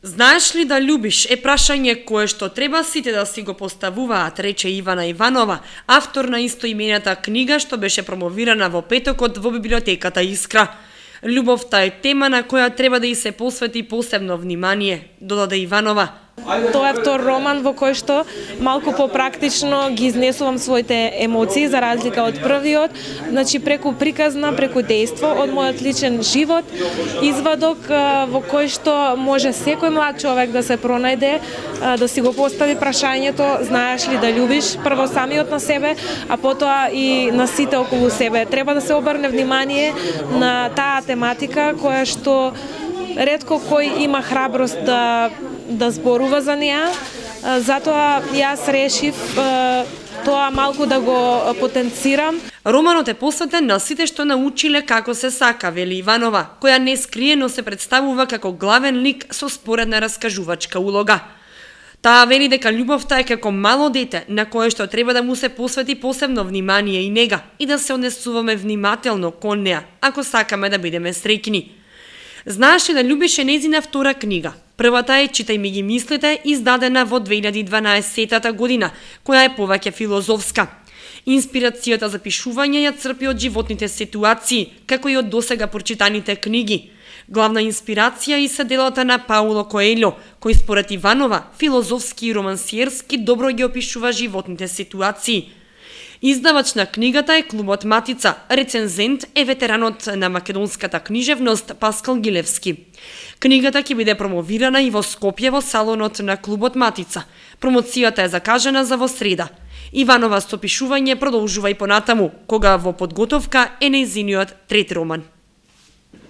Знаеш ли да љубиш е прашање кое што треба сите да си го поставуваат, рече Ивана Иванова, автор на истоимената книга што беше промовирана во петокот во библиотеката Искра. Љубовта е тема на која треба да и се посвети посебно внимание, додаде Иванова. Тоа е втор роман во кој што малку попрактично ги изнесувам своите емоции за разлика од првиот, значи преку приказна, преку дејство од мојот личен живот, извадок во кој што може секој млад човек да се пронајде, да си го постави прашањето знаеш ли да љубиш, прво самиот на себе, а потоа и на сите околу себе. Треба да се обрне внимание на таа тематика која што ретко кој има храброст да зборува за неа, затоа јас решив тоа малку да го потенцирам. Романот е посветен на сите што научиле како се сака, вели Иванова, која нескриено се представува како главен лик со споредна раскажувачка улога. Таа вели дека љубовта е како мало дете на кое што треба да му се посвети посебно внимание и нега и да се однесуваме внимателно кон неа, ако сакаме да бидеме среќни. Знаеш ли да љубиш е нејзина втора книга. Првата е Читај ми ги мислите, издадена во 2012 година, која е повеќе филозофска. Инспирацијата за пишување ја црпи од животните ситуации, како и од досега прочитаните книги. Главна инспирација и се делата на Пауло Коелјо, кој според Иванова филозофски и романсиерски добро ги опишува животните ситуации. Издавач на книгата е клубот Матица, рецензент е ветеранот на македонската книжевност Паскал Гилевски. Книгата ќе биде промовирана и во Скопје во салонот на клубот Матица. Промоцијата е закажана за во среда. Иванова со пишување продолжува и понатаму, кога во подготовка е нејзиниот трети роман.